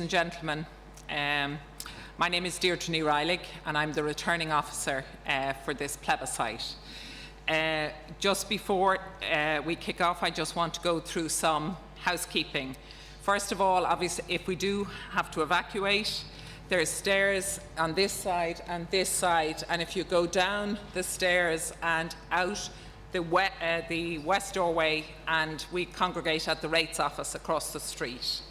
and gentlemen. My name is Deirdre Ní Raghallaigh, and I'm the returning officer for this plebiscite. Just before we kick off, I just want to go through some housekeeping. First of all, obviously, if we do have to evacuate, there's stairs on this side, and if you go down the stairs and out the west doorway, and we congregate at the rates office across the street.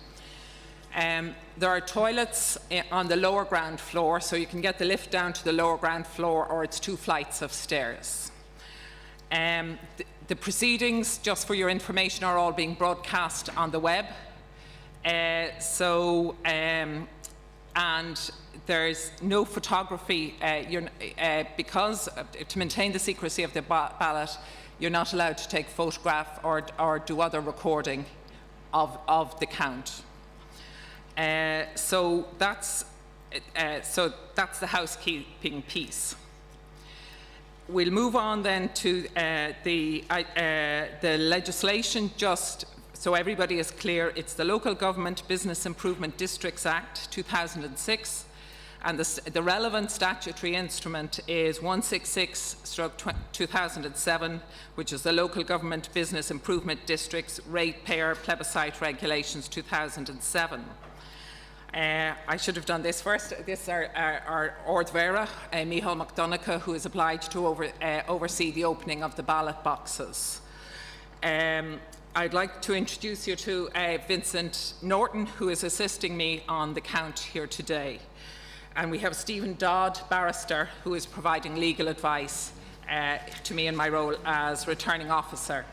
There are toilets on the lower ground floor, so you can get the lift down to the lower ground floor, or it's 2 flights of stairs. The proceedings, just for your information, are all being broadcast on the web. And there's no photography, because to maintain the secrecy of the ballot, you're not allowed to take photograph or do other recording of the count. So that's the housekeeping piece. We'll move on then to the legislation. Just so everybody is clear, it's the Local Government Business Improvement Districts Act 2006, and the relevant statutory instrument is 166/2007, which is the Local Government Business Improvement Districts Ratepayer Plebiscite Regulations 2007. I should have done this first. This is our Ord Vera, Micheál McDonagh, who is obliged to oversee the opening of the ballot boxes. I'd like to introduce you to Vincent Norton, who is assisting me on the count here today. And we have Stephen Dodd, barrister, who is providing legal advice to me in my role as returning officer.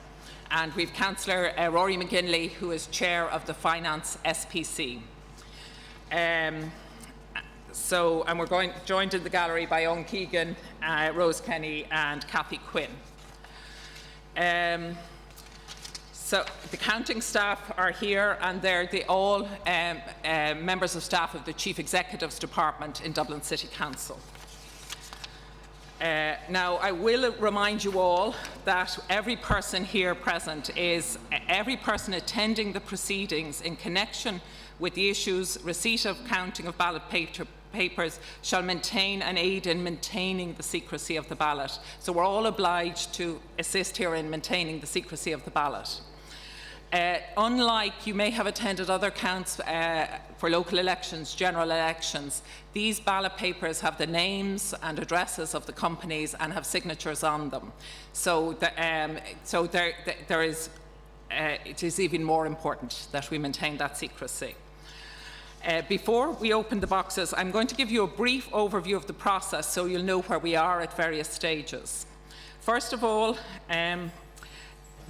And we've Councillor Rory McGinley, who is chair of the Finance SPC. And we're joined in the gallery by Owen Keegan, Rose Kenny and Cathy Quinn. So the counting staff are here, and they're all members of staff of the Chief Executive's Department in Dublin City Council. Now, I will remind you all that every person here present is every person attending the proceedings in connection with the issues receipt of counting of ballot papers shall maintain and aid in maintaining the secrecy of the ballot. So we're all obliged to assist here in maintaining the secrecy of the ballot. Unlike you may have attended other counts for local elections, general elections, these ballot papers have the names and addresses of the companies and have signatures on them. So, it is even more important that we maintain that secrecy. Before we open the boxes, I'm going to give you a brief overview of the process so you'll know where we are at various stages. First of all,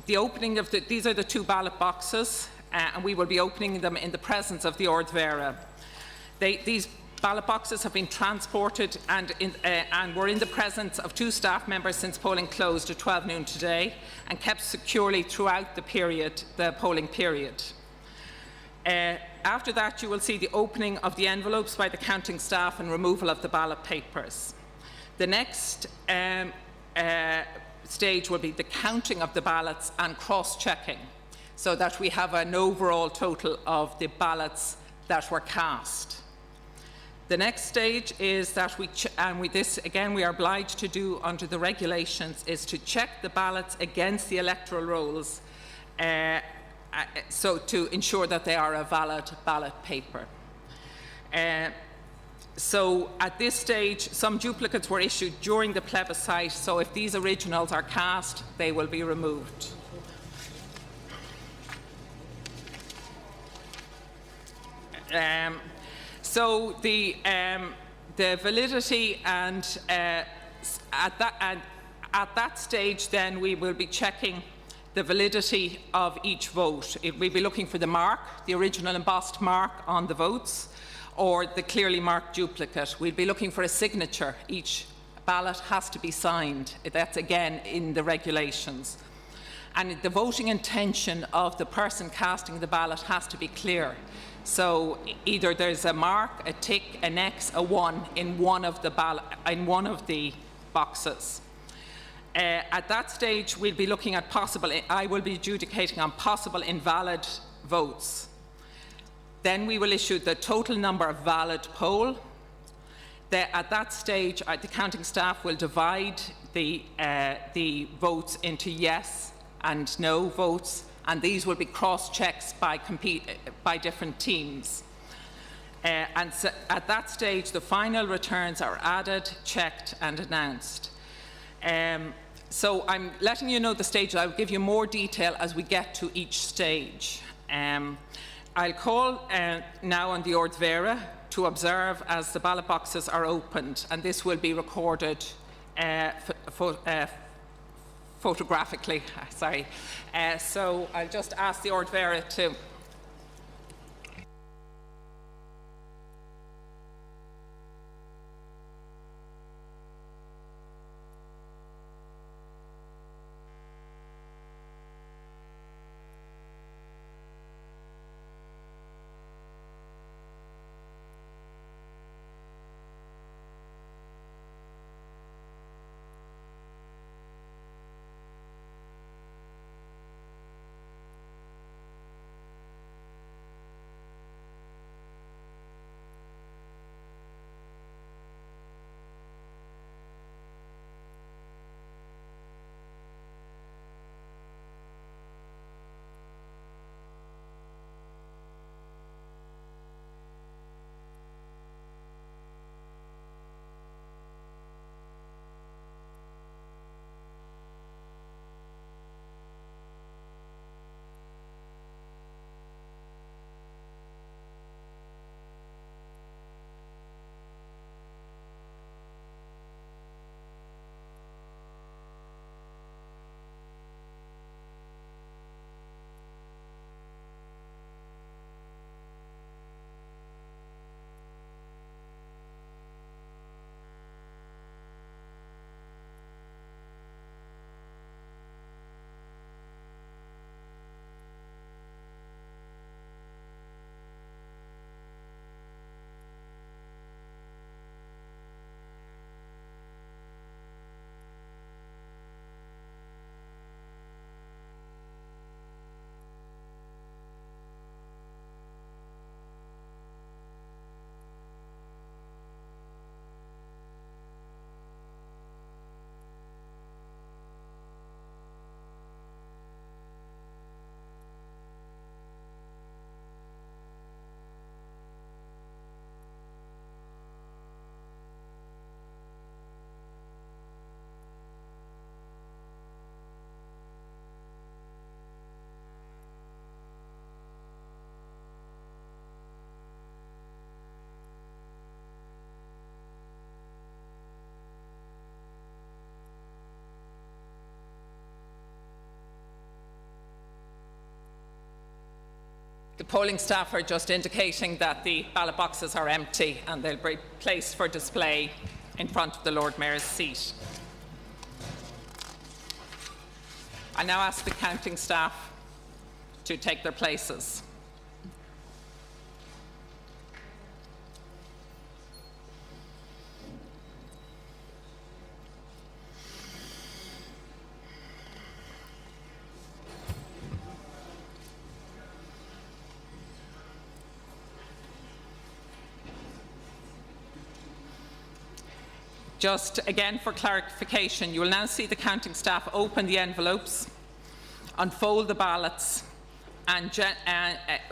the opening of these are the 2 ballot boxes, and we will be opening them in the presence of the Ord Vera. These ballot boxes have been transported and were in the presence of 2 staff members since polling closed at 12 noon today, and kept securely throughout the polling period. After that, you will see the opening of the envelopes by the counting staff and removal of the ballot papers. The next stage will be the counting of the ballots and cross-checking, so that we have an overall total of the ballots that were cast. The next stage is that this again we are obliged to do under the regulations, is to check the ballots against the electoral rolls, so to ensure that they are a valid ballot paper. So at this stage, some duplicates were issued during the plebiscite, so if these originals are cast, they will be removed. So the validity and at that stage, then we will be checking the validity of each vote. We'll be looking for the mark, the original embossed mark on the votes, or the clearly marked duplicate. We'll be looking for a signature. Each ballot has to be signed. That's again in the regulations. And the voting intention of the person casting the ballot has to be clear. So either there's a mark, a tick, an X, a 1 in one of the boxes. At that stage, we'll be looking at I will be adjudicating on possible invalid votes. Then we will issue the total number of valid poll. At that stage, the counting staff will divide the votes into yes and no votes, and these will be cross-checked by different teams. And so at that stage, the final returns are added, checked and announced. So I'm letting you know the stage. I'll give you more detail as we get to each stage. I'll call now on the Ord Mhéara to observe as the ballot boxes are opened, and this will be recorded photographically. Sorry. So I'll just ask the Ord Mhéara to. The polling staff are just indicating that the ballot boxes are empty and they'll be placed for display in front of the Lord Mayor's seat. I now ask the counting staff to take their places. Just again for clarification, you will now see the counting staff open the envelopes, unfold the ballots, and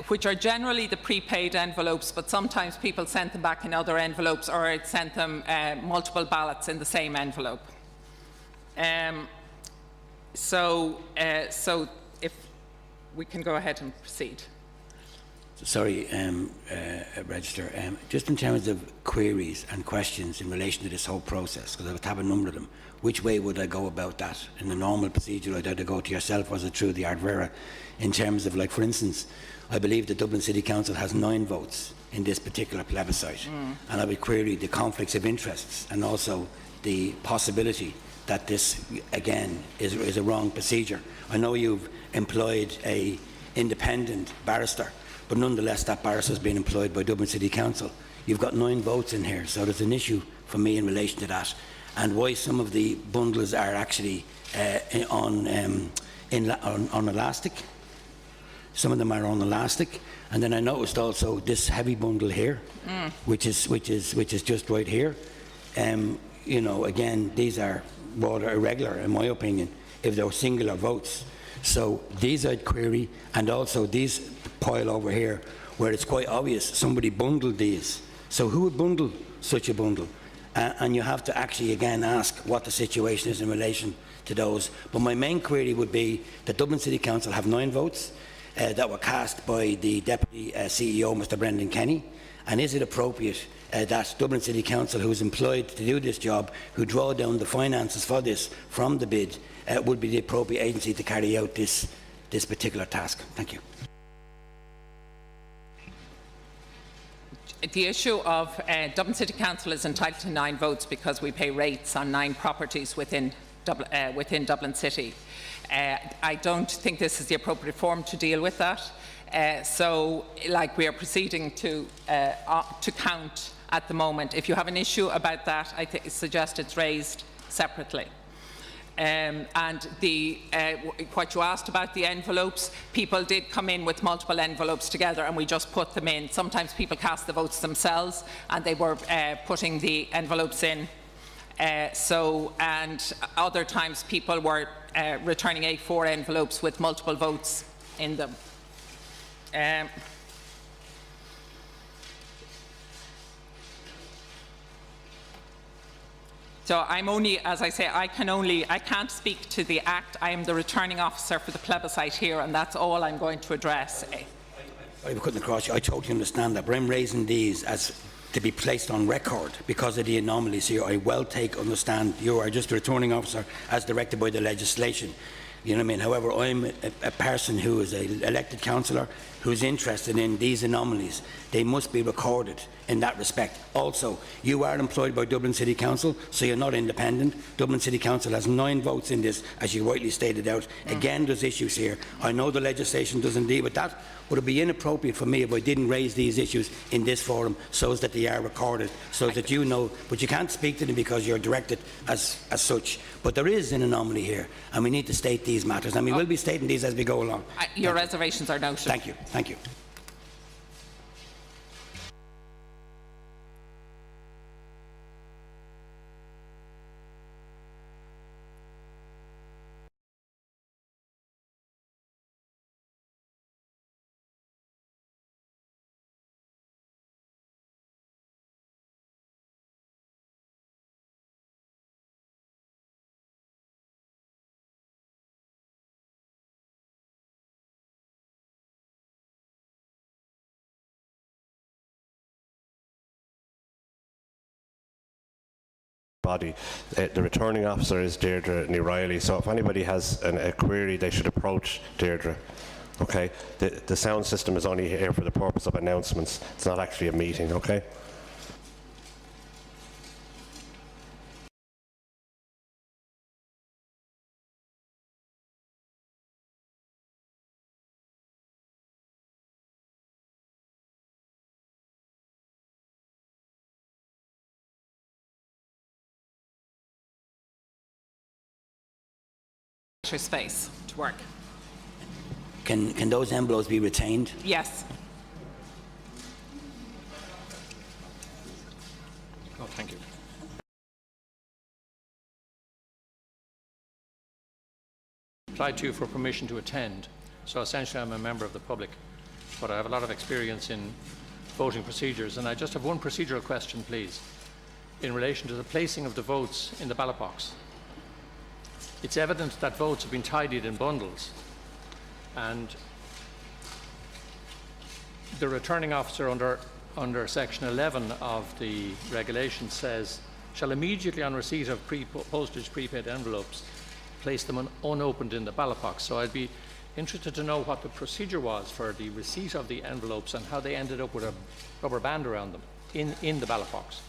which are generally the prepaid envelopes, but sometimes people send them back in other envelopes, or it sent them multiple ballots in the same envelope. So if we can go ahead and proceed. Sorry, Register, just in terms of queries and questions in relation to this whole process, because I would have a number of them, which way would I go about that? In the normal procedure, would I either go to yourself or is it through the Ard Mhéara? In terms of, like, for instance, I believe the Dublin City Council has 9 votes in this particular plebiscite, and I would query the conflicts of interests and also the possibility that this, again, is a wrong procedure. I know you've employed an independent barrister, but nonetheless that barrister has been employed by Dublin City Council. You've got 9 votes in here, so there's an issue for me in relation to that, and why some of the bundles are actually on elastic. Some of them are on elastic. And then I noticed also this heavy bundle here, which is just right here. You know, again, these are rather irregular, in my opinion, if they were singular votes. So these I'd query, and also these pile over here, where it's quite obvious somebody bundled these. So who would bundle such a bundle? And you have to actually again ask what the situation is in relation to those. But my main query would be that Dublin City Council have 9 votes that were cast by the Deputy CEO, Mr Brendan Kenny. And is it appropriate that Dublin City Council, who is employed to do this job, who draw down the finances for this from the bid, would be the appropriate agency to carry out this particular task? Thank you. The issue of Dublin City Council is entitled to 9 votes because we pay rates on 9 properties within Dublin City. I don't think this is the appropriate forum to deal with that. So, like, we are proceeding to count at the moment. If you have an issue about that, I suggest it's raised separately. And what you asked about the envelopes, people did come in with multiple envelopes together and we just put them in. Sometimes people cast the votes themselves and they were putting the envelopes in. And other times people were returning A4 envelopes with multiple votes in them. So I'm only, as I say, I can't speak to the Act. I am the returning officer for the plebiscite here, and that's all I'm going to address. I'm cutting across you. I totally understand that, but I'm raising these as to be placed on record because of the anomalies here. I well understand you are just a returning officer as directed by the legislation. You know what I mean? However, I'm a person who is an elected councillor who is interested in these anomalies. They must be recorded in that respect. Also, you are employed by Dublin City Council, so you're not independent. Dublin City Council has 9 votes in this, as you rightly stated out. Again, there's issues here. I know the legislation doesn't deal with that, but it would be inappropriate for me if I didn't raise these issues in this forum so that they are recorded, so that you know. But you can't speak to them because you're directed as such. But there is an anomaly here, and we need to state these matters, and we will be stating these as we go along. Your reservations are noted. Thank you. Thank you. Body. The returning officer is Deirdre Ní Raghallaigh, so if anybody has a query, they should approach Deirdre. Okay? The sound system is only here for the purpose of announcements. It's not actually a meeting, okay? Space to work. Can those envelopes be retained? Yes. Oh, thank you. Applied to you for permission to attend. So essentially I'm a member of the public, but I have a lot of experience in voting procedures, and I just have one procedural question, please, in relation to the placing of the votes in the ballot box. It's evident that votes have been tidied in bundles, and the returning officer under section 11 of the regulation says, shall immediately on receipt of postage prepaid envelopes place them unopened in the ballot box. So I'd be interested to know what the procedure was for the receipt of the envelopes and how they ended up with a rubber band around them in the ballot box.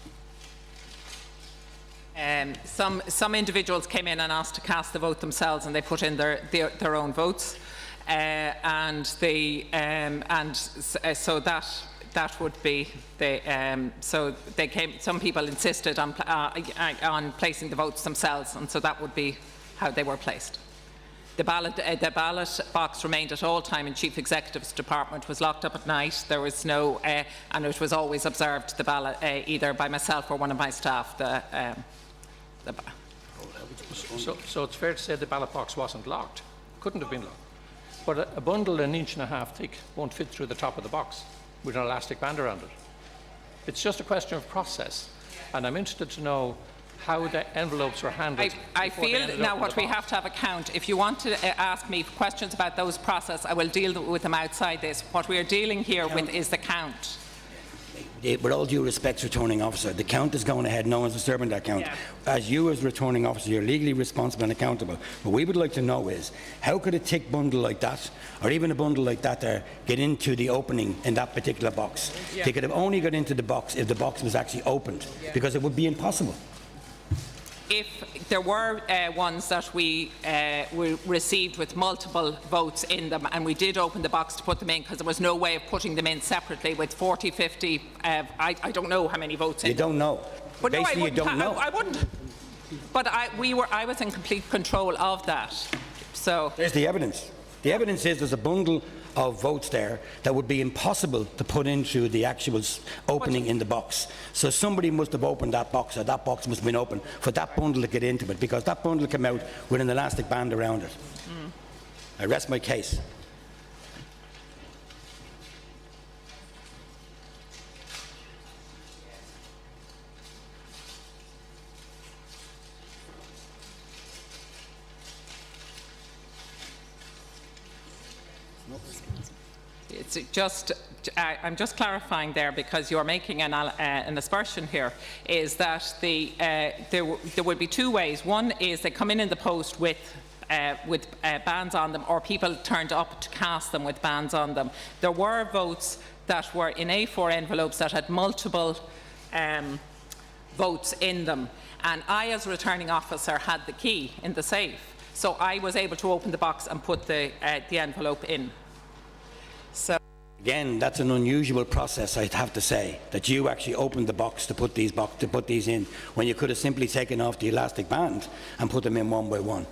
Some individuals came in and asked to cast the vote themselves, and they put in their own votes, so that would be the. So they came. Some people insisted on placing the votes themselves, and so that would be how they were placed. The ballot box remained at all time in Chief Executive's department, was locked up at night. There was no, and it was always observed, the ballot, either by myself or one of my staff. So it's fair to say the ballot box wasn't locked. Couldn't have been locked. But a bundle an inch and a half thick won't fit through the top of the box with an elastic band around it. It's just a question of process. And I'm interested to know how the envelopes were handled. I feel now what we have to have a count. If you want to ask me questions about those process, I will deal with them outside this. What we are dealing here with is the count. With all due respect, returning officer, the count is going ahead. No one's disturbing that count. Yeah. As you, as returning officer, you're legally responsible and accountable. What we would like to know is, how could a thick bundle like that, or even a bundle like that there, get into the opening in that particular box? Yeah. They could have only got into the box if the box was actually opened, because it would be impossible. If there were ones that we received with multiple votes in them, and we did open the box to put them in, because there was no way of putting them in separately with 40, 50, I don't know how many votes in. You don't know. But basically, no, you don't know. I wouldn't. But I was in complete control of that. So there's the evidence. The evidence is there's a bundle of votes there that would be impossible to put into the actual opening in the box. So somebody must have opened that box, or that box must have been open for that bundle to get into it, because that bundle came out with an elastic band around it. I rest my case. it's just, I'm just clarifying there, because you're making an aspersion here, is that there would be two ways. One is they come in the post with bands on them, or people turned up to cast them with bands on them. There were votes that were in A4 envelopes that had multiple votes in them, and I, as a returning officer, had the key in the safe, so I was able to open the box and put the envelope in. So again, that's an unusual process, I'd have to say, that you actually opened the box to put these in, when you could have simply taken off the elastic band and put them in one by one.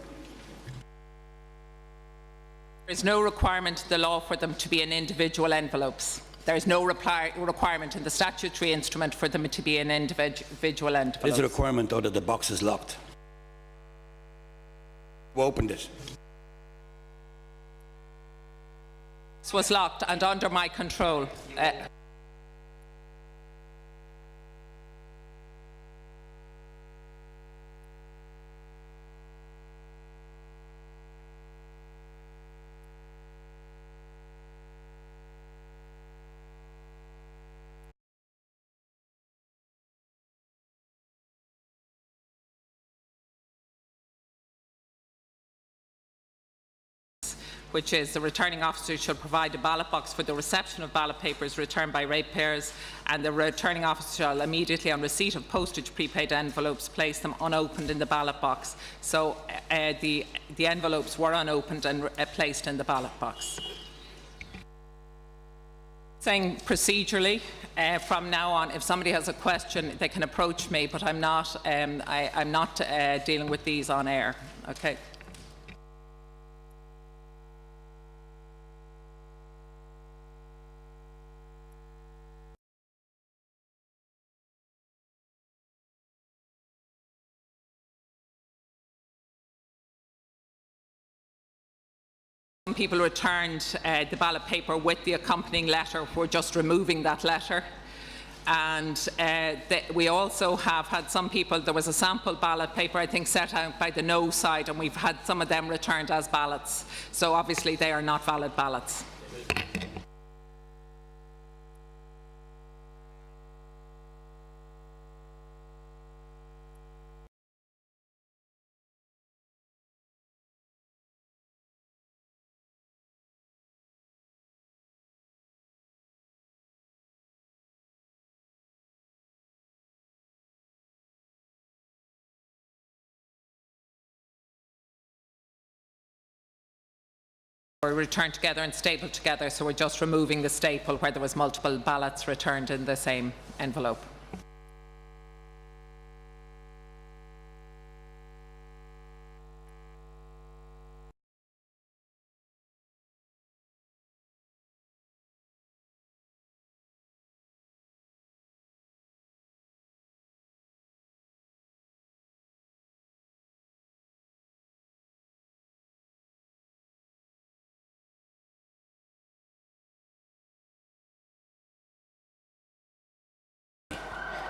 There is no requirement in the law for them to be in individual envelopes. There is no requirement in the statutory instrument for them to be in individual envelopes. There is a requirement, though, that the box is locked. Who opened it? This was locked and under my control. Which is the returning officer should provide a ballot box for the reception of ballot papers returned by ratepayers, and the returning officer shall immediately, on receipt of postage prepaid envelopes, place them unopened in the ballot box. So the envelopes were unopened and placed in the ballot box. Saying procedurally, from now on, if somebody has a question, they can approach me, but I'm not dealing with these on air. Okay. Some people returned the ballot paper with the accompanying letter. We're just removing that letter. And we also have had some people, there was a sample ballot paper, I think, set out by the no side, and we've had some of them returned as ballots. So obviously they are not valid ballots. Were returned together and stapled together, so we're just removing the staple where there was multiple ballots returned in the same envelope.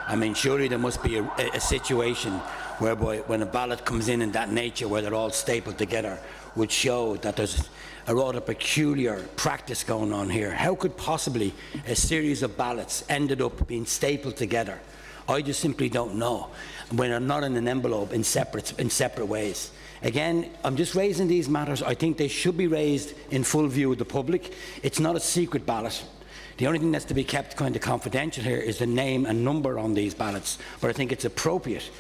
I mean, surely there must be a situation whereby when a ballot comes in that nature, where they're all stapled together, would show that there's a rather peculiar practice going on here. How could possibly a series of ballots ended up being stapled together? I just simply don't know, when they're not in an envelope in separate ways. Again, I'm just raising these matters. I think they should be raised in full view of the public. It's not a secret ballot. The only thing that's to be kept kind of confidential here is the name and number on these ballots. But I think it's appropriate,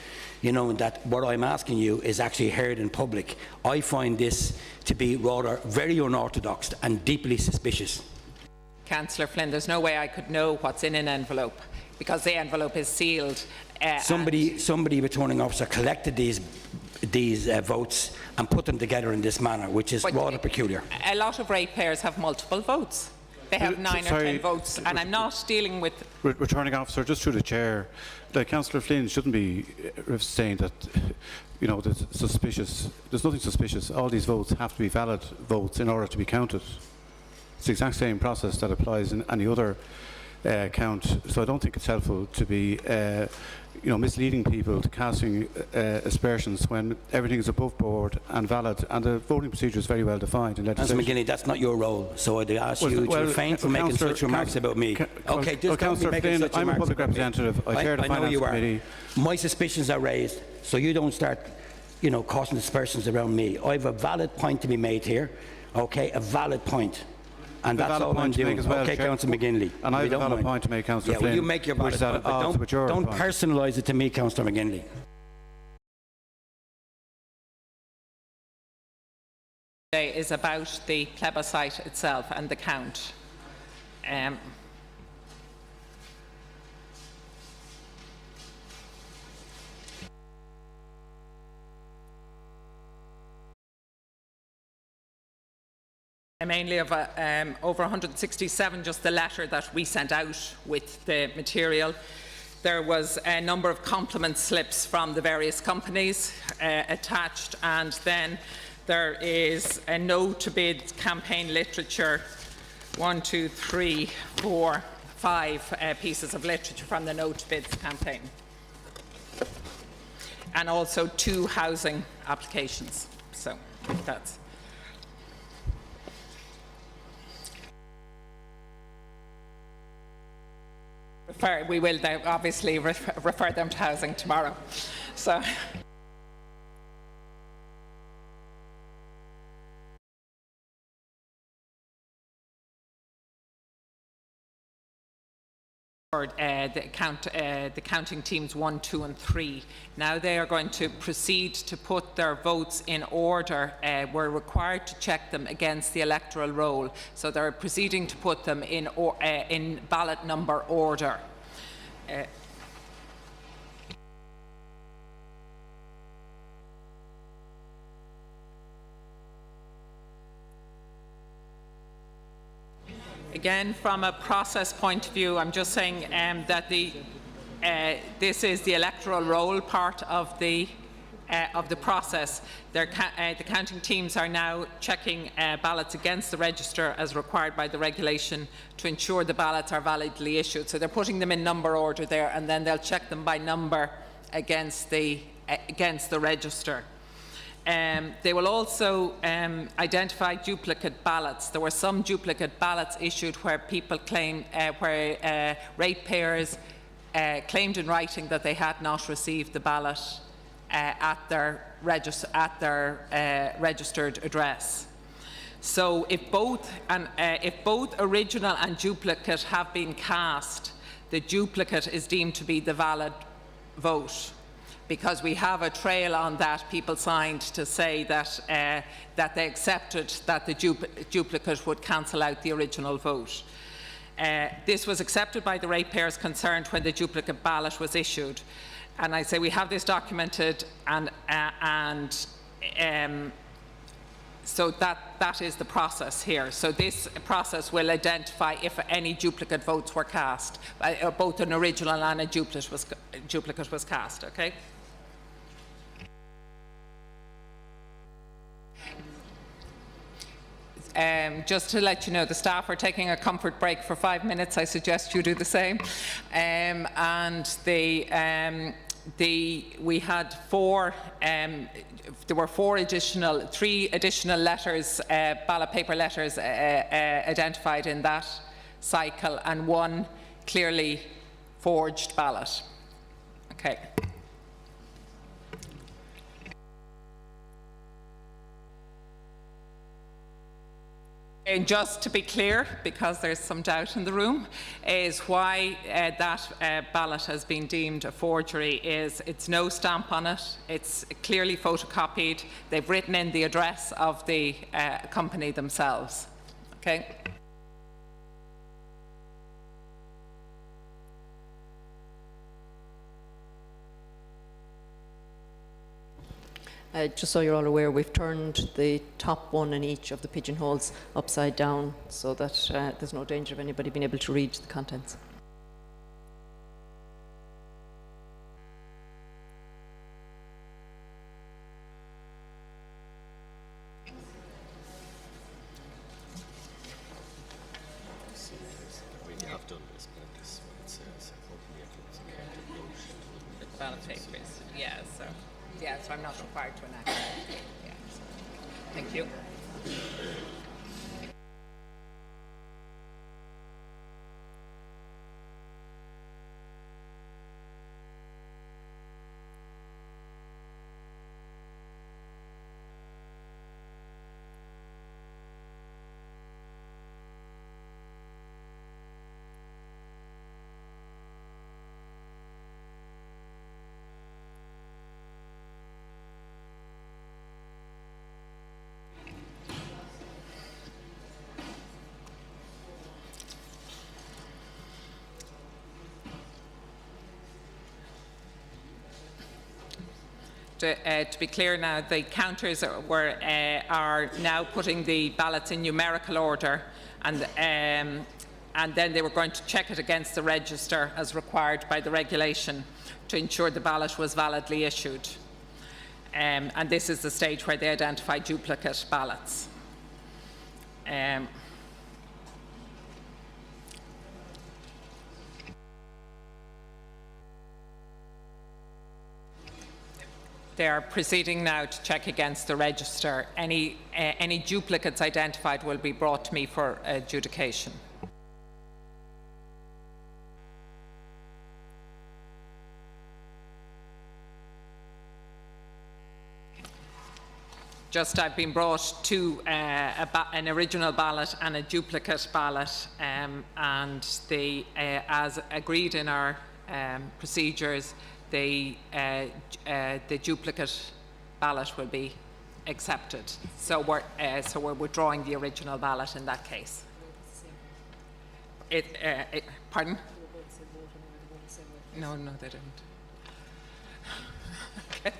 you know, that what I'm asking you is actually heard in public. I find this to be rather very unorthodox and deeply suspicious. Councillor Flynn, there's no way I could know what's in an envelope because the envelope is sealed. Somebody returning officer collected these votes and put them together in this manner, which is rather peculiar. A lot of ratepayers have multiple votes. They have 9 or 10 votes, and I'm not dealing with... Returning officer, just through the chair, Councillor Flynn shouldn't be saying that, you know, there's nothing suspicious. All these votes have to be valid votes in order to be counted. It's the exact same process that applies in any other count. So I don't think it's helpful to be you know, misleading people to casting aspersions when everything is above board and valid, and the voting procedure is very well defined in legislation. Councillor McGinley, that's not your role, so I'd ask you to refrain from making such remarks about me. Okay, just don't be making such remarks. I'm a public representative. I chair the Finance Committee. My suspicions are raised, so you don't start, you know, causing aspersions around me. I have a valid point to be made here, okay, a valid point. And that's all I'm doing. Well, okay, Councillor McGinley. And I have a valid point to make, Councillor Flynn. Well, you make your valid point, but don't personalise it to me, Councillor McGinley. Is about the plebiscite itself and the count. Mainly of over 167, just the letter that we sent out with the material. There was a number of compliment slips from the various companies attached, and then there is a no to bid campaign literature, 1, 2, 3, 4, 5 pieces of literature from the no to bids campaign, and also 2 housing applications. So that's. We will obviously refer them to housing tomorrow. So. The counting teams 1, 2 and 3. Now they are going to proceed to put their votes in order. We're required to check them against the electoral roll, so they're proceeding to put them in ballot number order. Again, from a process point of view, I'm just saying that this is the electoral roll part of the process. The counting teams are now checking ballots against the register as required by the regulation to ensure the ballots are validly issued. So they're putting them in number order there, and then they'll check them by number against the register. They will also identify duplicate ballots. There were some duplicate ballots issued where people claimed, where ratepayers claimed in writing that they had not received the ballot at their registered address. So if both original and duplicate have been cast, the duplicate is deemed to be the valid vote, because we have a trail on that. People signed to say that that they accepted that the duplicate would cancel out the original vote. This was accepted by the ratepayers concerned when the duplicate ballot was issued, and I say we have this documented, and so that is the process here. So this process will identify if any duplicate votes were cast, both an original and a duplicate was cast. Okay. just to let you know, the staff are taking a comfort break for 5 minutes. I suggest you do the same. We had there were three additional letters, ballot paper letters identified in that cycle, and one clearly forged ballot. Okay. And just to be clear, because there's some doubt in the room, is why that ballot has been deemed a forgery is it's no stamp on it, it's clearly photocopied, they've written in the address of the company themselves. Okay. Just so you're all aware, we've turned the top one in each of the pigeonholes upside down so that there's no danger of anybody being able to read the contents. We have done this, but this is what it says. Open the evidence account and note. The ballot papers, yeah, so I'm not required to enact it. Yeah, so. Thank you. To be clear now, the counters are now putting the ballots in numerical order, and then they were going to check it against the register as required by the regulation to ensure the ballot was validly issued. And this is the stage where they identify duplicate ballots. They are proceeding now to check against the register. Any duplicates identified will be brought to me for adjudication. I've been brought to an original ballot and a duplicate ballot, and as agreed in our procedures, the duplicate ballot will be accepted. So we're withdrawing the original ballot in that case. Pardon? No, they didn't. Okay.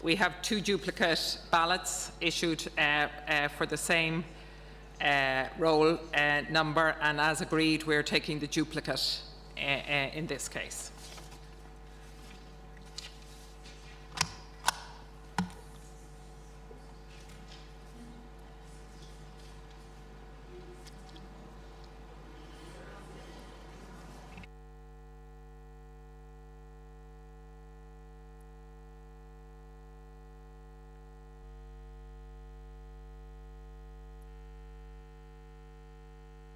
We have two duplicate ballots issued for the same roll number, and as agreed, we're taking the duplicate in this case.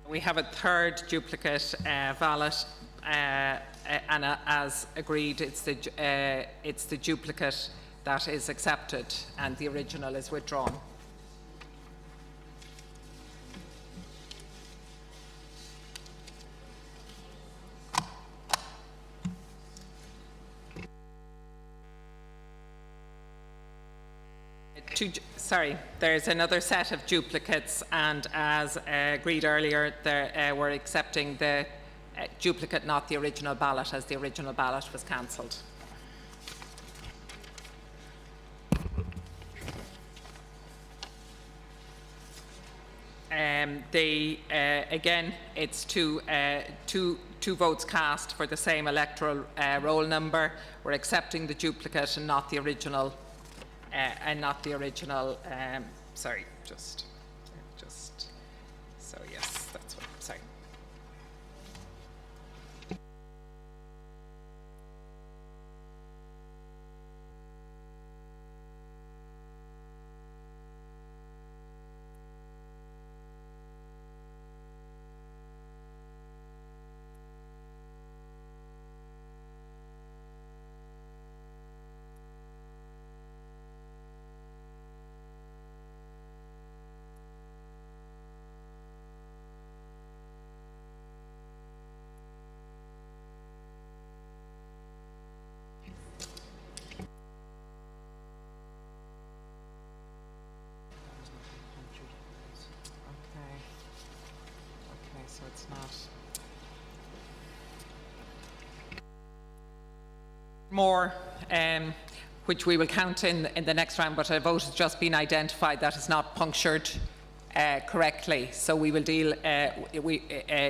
We have a third duplicate ballot, and as agreed, it's the duplicate that is accepted, and the original is withdrawn. There's another set of duplicates, and as agreed earlier, we're accepting the duplicate, not the original ballot, as the original ballot was cancelled. Again, it's two votes cast for the same electoral roll number. We're accepting the duplicate and not the original. Sorry, just. So yes, that's what. Sorry. Okay, so it's not. More, which we will count in the next round, but a vote has just been identified that is not punctured correctly. So we will deal.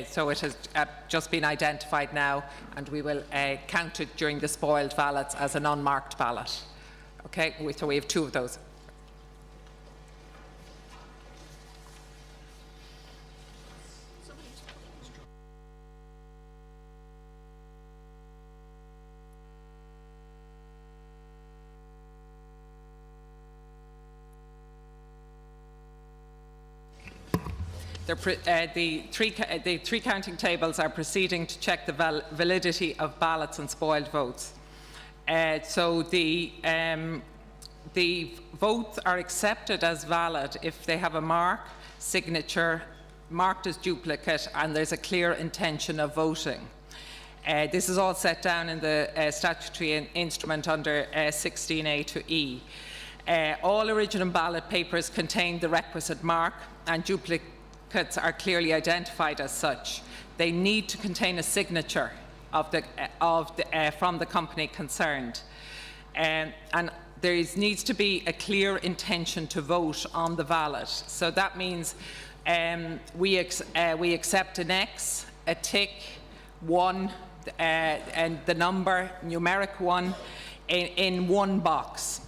So it has just been identified now, and we will count it during the spoiled ballots as an unmarked ballot. Okay, so we have two of those. The three counting tables are proceeding to check the validity of ballots and spoiled votes. So the votes are accepted as valid if they have a mark, signature, marked as duplicate, and there's a clear intention of voting. This is all set down in the statutory instrument under 16A to E. All original ballot papers contain the requisite mark, and duplicates are clearly identified as such. They need to contain a signature from the company concerned. And there needs to be a clear intention to vote on the ballot. So that means we accept an X, a tick, 1, and the number, numeric 1, in one box.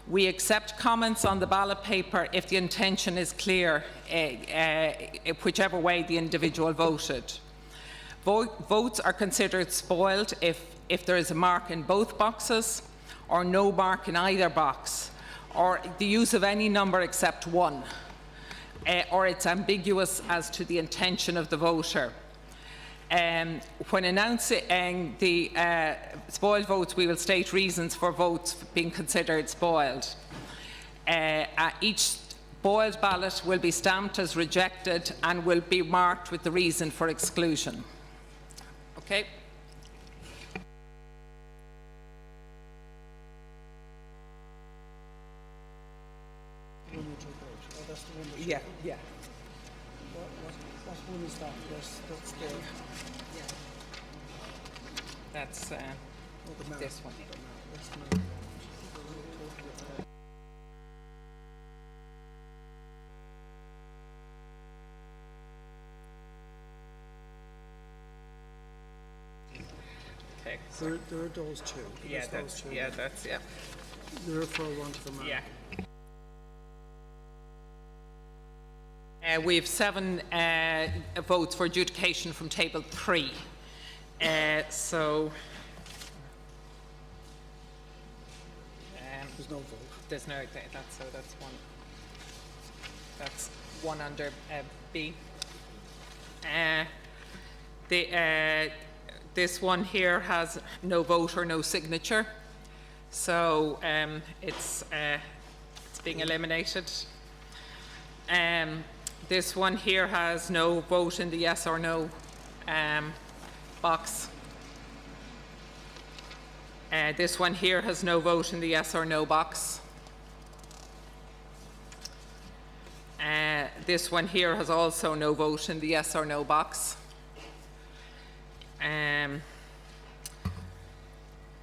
We accept comments on the ballot paper if the intention is clear, whichever way the individual voted. Votes are considered spoiled if there is a mark in both boxes, or no mark in either box, or the use of any number except 1, or it's ambiguous as to the intention of the voter. When announcing the spoiled votes, we will state reasons for votes being considered spoiled. Each spoiled ballot will be stamped as rejected and will be marked with the reason for exclusion. Okay. Yeah. What one is that? Yes, that's the... That's this one. Okay. There are those two. Yeah, that's yeah. They're for want of a mark. Yeah. We have 7 votes for adjudication from table 3. So There's no vote. there's no that's one under B. This one here has no vote or no signature, so it's being eliminated. This one here has no vote in the yes or no box. This one here has no vote in the yes or no box. This one here has also no vote in the yes or no box.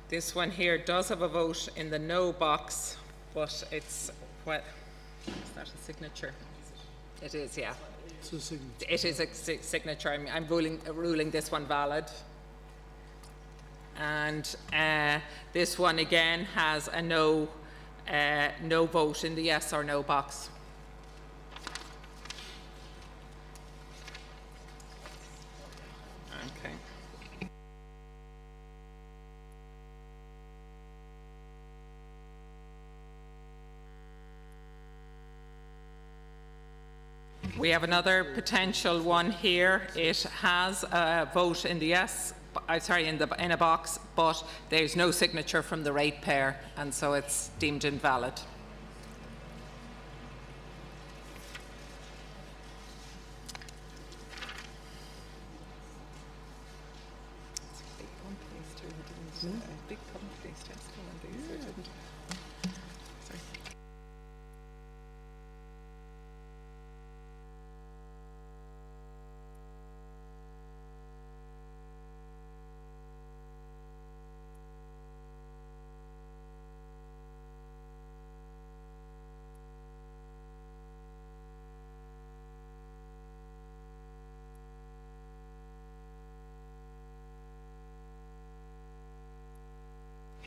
This one here does have a vote in the no box, but it's, what, is that a signature? It is, yeah. It's a signature. It is a signature. I'm ruling this one valid. And this one again has a no vote in the yes or no box. Okay. We have another potential one here. It has a vote in the yes, in a box, but there's no signature from the ratepayer, and so it's deemed invalid. Big companies, Tesco and these, I didn't. Sorry.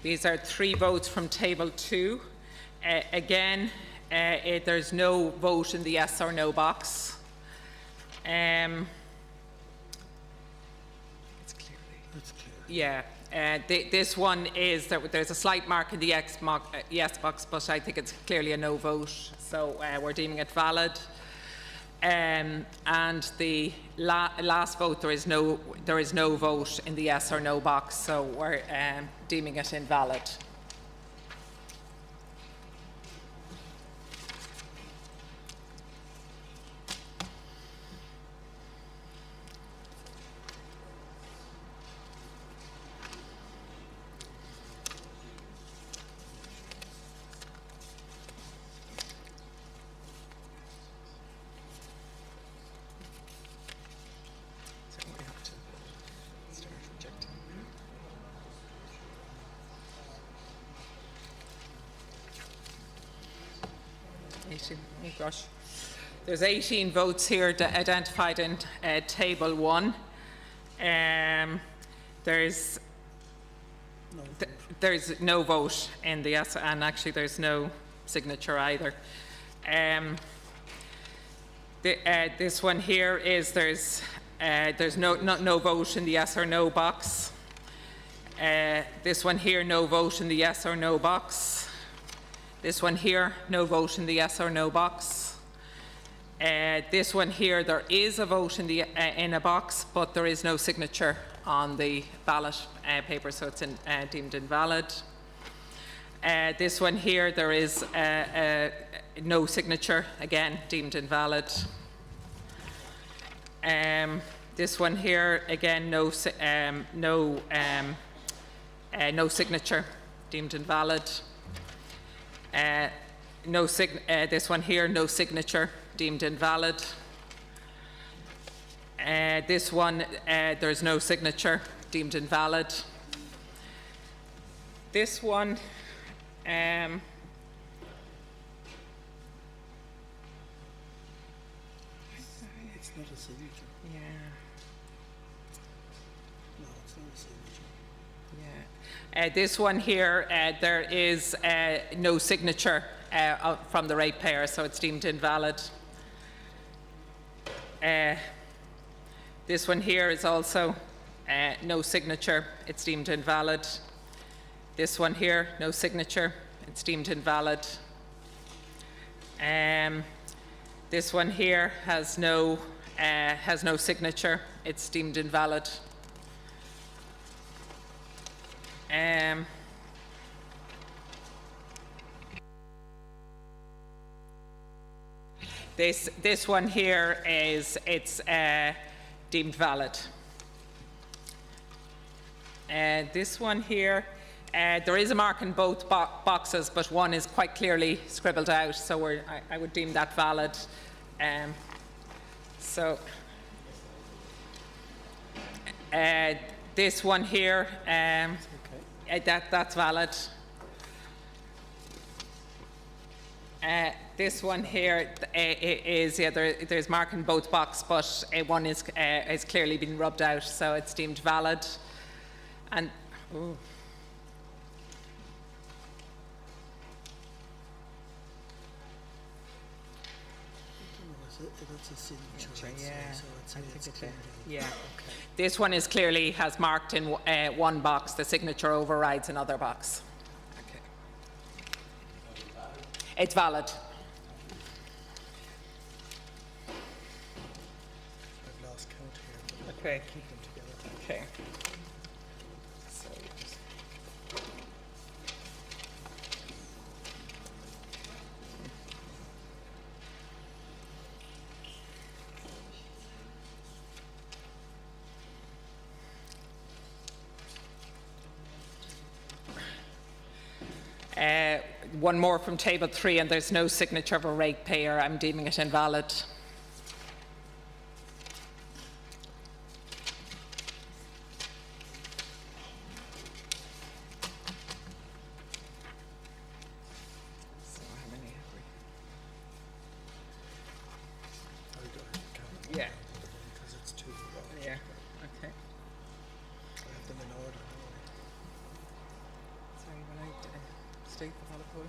These are 3 votes from table 2. Again, there's no vote in the yes or no box. It's clear. That's clear. Yeah. This one is, there's a slight mark in the yes box, but I think it's clearly a no vote, so we're deeming it valid. And the last vote, there is no vote in the yes or no box, so we're deeming it invalid. So we have to start rejecting. Oh gosh. There's 18 votes here identified in table 1. There's no vote in the yes, and actually there's no signature either. This one here is there's no vote in the yes or no box. This one here, no vote in the yes or no box. This one here, no vote in the yes or no box. This one here, there is a vote in a box, but there is no signature on the ballot paper, so it's deemed invalid. This one here, there is no signature, again deemed invalid. This one here, again, no signature, deemed invalid. This one here, no signature, deemed invalid. This one, there's no signature, deemed invalid. This one, It's not a signature. yeah. No, it's not a signature. Yeah. This one here, there is no signature from the ratepayer, so it's deemed invalid. This one here is also no signature, it's deemed invalid. This one here, no signature, it's deemed invalid. This one here has no signature, it's deemed invalid. This one here is deemed valid. This one here, there is a mark in both boxes, but one is quite clearly scribbled out, so I would deem that valid. This one here, that's valid. This one here is, yeah, there's mark in both boxes, but one is clearly been rubbed out, so it's deemed valid. And ooh. That's a signature, I'd say, Yeah, so I'd say I think it's it's clearly. yeah. This one is clearly has marked in one box. The signature overrides another box. Okay. It's valid. I've lost count here, but Okay. keep them together. Okay. So just one more from table 3, and there's no signature of a ratepayer. I'm deeming it invalid. So how many have I don't count them we? Yeah. because it's too long. Yeah. Okay. I have them in order. Sorry, when I state the ballot poll.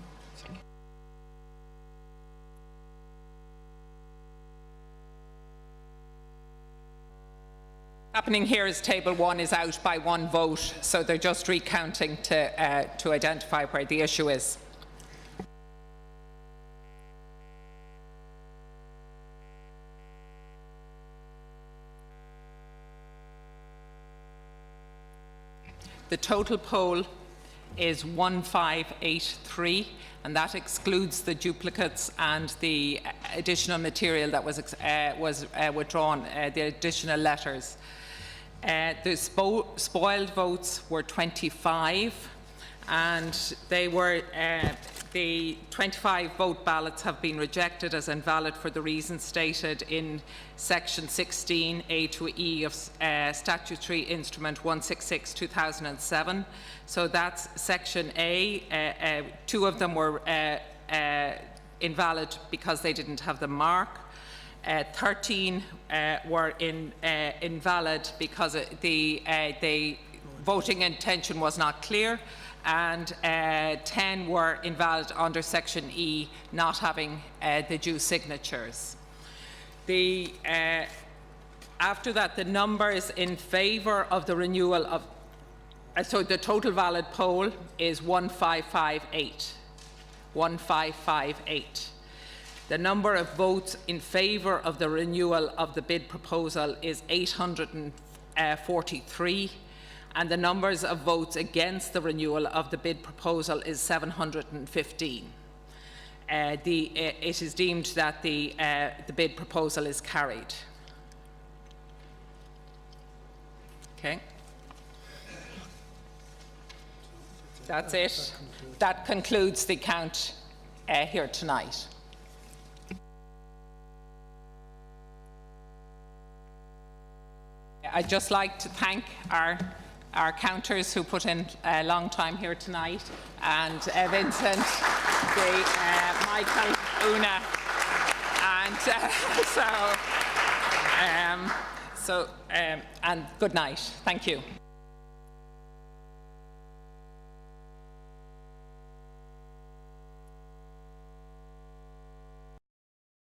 Happening here is table 1 is out by 1 vote, so they're just recounting to identify where the issue is. The total poll is 1583, and that excludes the duplicates and the additional material that was withdrawn, the additional letters. The spoiled votes were 25, and they were the 25 vote ballots have been rejected as invalid for the reasons stated in section 16A to E of statutory instrument 166/2007. So that's section A. 2 of them were invalid because they didn't have the mark. 13 were invalid because the voting intention was not clear, and 10 were invalid under section E, not having the due signatures. After that, the numbers in favour of the renewal of, so the total valid poll is 1558. 1558. The number of votes in favour of the renewal of the bid proposal is 843, and the numbers of votes against the renewal of the bid proposal is 715. It is deemed that the bid proposal is carried. Okay. That's it. That concludes the count here tonight. I'd just like to thank our counters who put in a long time here tonight, and Vincent, Michael, Una, and and good night. Thank you.